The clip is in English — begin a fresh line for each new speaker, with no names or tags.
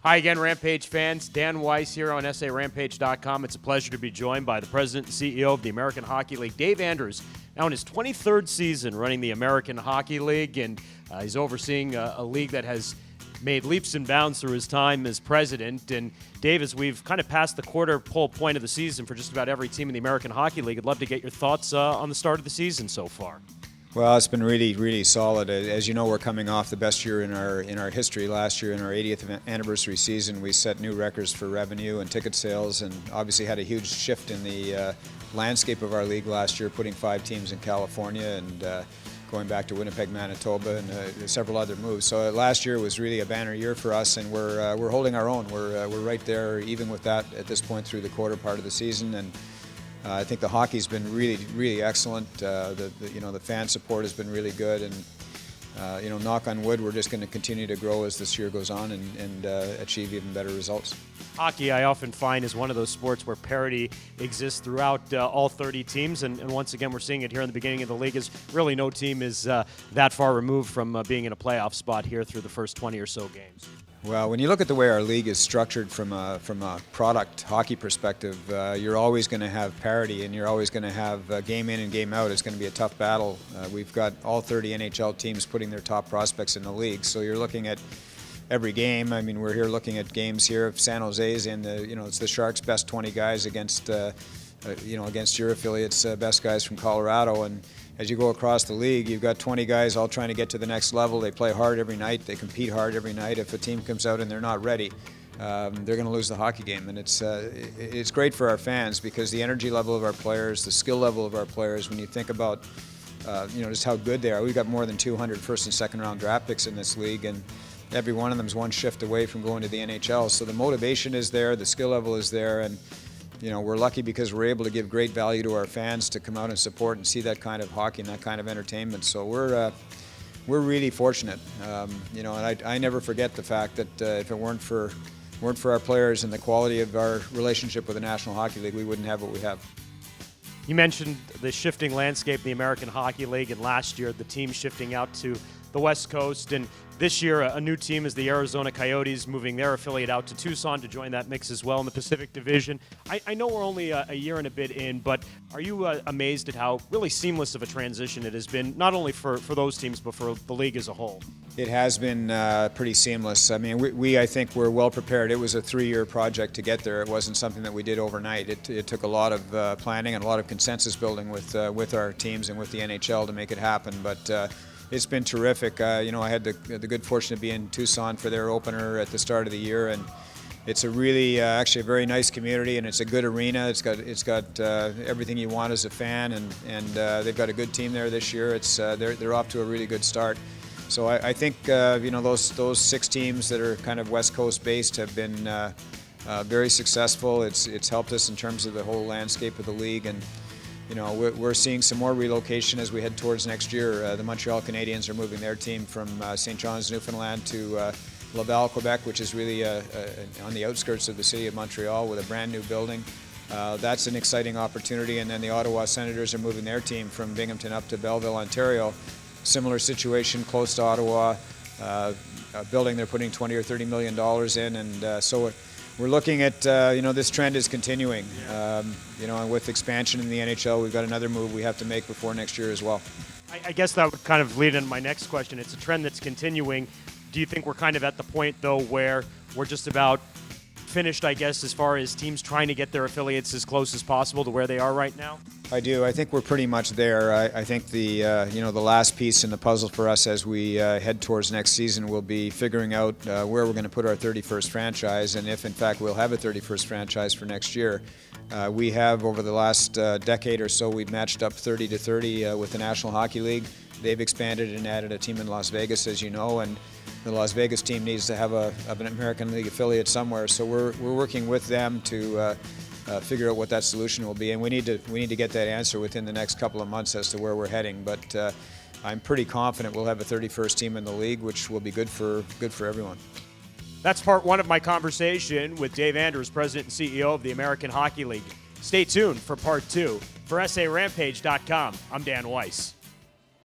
Hi again, Rampage fans. Dan Weiss here on SARampage.com. It's a pleasure to be joined by the president and CEO of the American Hockey League, Dave Andrews, now in his 23rd season running the American Hockey League, and he's overseeing a league that has made leaps and bounds through his time as president. And Dave, as we've kind of passed the quarter pole point of the season for just about every team in the American Hockey League, I'd love to get your thoughts on the start of the season so far.
Well, it's been really solid. As you know, we're coming off the best year in our history. Last year, in our 80th anniversary season, we set new records for revenue and ticket sales, and obviously had a huge shift in the landscape of our league last year, putting 5 teams in California and going back to Winnipeg, Manitoba, and several other moves. So last year was really a banner year for us, and we're holding our own. We're right there, even with that, at this point through the quarter part of the season. And I think the hockey's been really excellent. The fan support has been really good, and knock on wood, we're just going to continue to grow as this year goes on and achieve even better results.
Hockey, I often find, is one of those sports where parity exists throughout all 30 teams, and once again, we're seeing it here in the beginning of the league. Is really no team is that far removed from being in a playoff spot here through the first 20 or so games.
Well, when you look at the way our league is structured from a product hockey perspective, you're always going to have parity, and you're always going to have game in and game out. It's going to be a tough battle. We've got all 30 NHL teams putting their top prospects in the league, so you're looking at every game. I mean, we're here looking at games here. If San Jose's in it's the Sharks' best 20 guys against your affiliates' best guys from Colorado, and as you go across the league, you've got 20 guys all trying to get to the next level. They play hard every night. They compete hard every night. If a team comes out and they're not ready, they're going to lose the hockey game. And it's great for our fans because the energy level of our players, the skill level of our players, when you think about just how good they are. We've got more than 200 first and second round draft picks in this league, and every one of them is one shift away from going to the NHL. So the motivation is there, the skill level is there, and we're lucky because we're able to give great value to our fans to come out and support and see that kind of hockey and that kind of entertainment. So we're really fortunate. And I never forget the fact that if it weren't for our players and the quality of our relationship with the National Hockey League, we wouldn't have what we have.
You mentioned the shifting landscape in the American Hockey League, and last year the team shifting out to the West Coast, and this year a new team is the Arizona Coyotes, moving their affiliate out to Tucson to join that mix as well in the Pacific Division. I know we're only a year and a bit in, but are you amazed at how really seamless of a transition it has been, not only for those teams, but for the league as a whole?
It has been pretty seamless. I mean, I think we're well prepared. It was a 3-year project to get there. It wasn't something that we did overnight. It took a lot of planning and a lot of consensus building with our teams and with the NHL to make it happen, but it's been terrific. I had the good fortune to be in Tucson for their opener at the start of the year, and it's a really, actually a very nice community, and it's a good arena. It's got everything you want as a fan, and they've got a good team there this year. They're off to a really good start. So I think those 6 teams that are kind of West Coast based have been very successful. It's helped us in terms of the whole landscape of the league, and we're seeing some more relocation as we head towards next year. The Montreal Canadiens are moving their team from St. John's, Newfoundland to Laval, Quebec, which is really on the outskirts of the city of Montreal with a brand new building. That's an exciting opportunity. And then the Ottawa Senators are moving their team from Binghamton up to Belleville, Ontario. Similar situation, close to Ottawa, a building they're putting $20 or $30 million in, and so we're looking at, this trend is continuing. And with expansion in the NHL, we've got another move we have to make before next year as well.
I guess that would kind of lead into my next question. It's a trend that's continuing. Do you think we're kind of at the point, though, where we're just about finished, I guess, as far as teams trying to get their affiliates as close as possible to where they are right now?
I do. I think we're pretty much there. I think the last piece in the puzzle for us as we head towards next season will be figuring out where we're going to put our 31st franchise, and if in fact we'll have a 31st franchise for next year. We have, over the last decade or so, we've matched up 30-30 with the National Hockey League. They've expanded and added a team in Las Vegas, as you know, and the Las Vegas team needs to have an American League affiliate somewhere. So we're working with them to figure out what that solution will be, and we need to get that answer within the next couple of months as to where we're heading. But I'm pretty confident we'll have a 31st team in the league, which will be good for everyone.
That's part 1 of my conversation with Dave Andrews, president and CEO of the American Hockey League. Stay tuned for part 2. For SARampage.com, I'm Dan Weiss.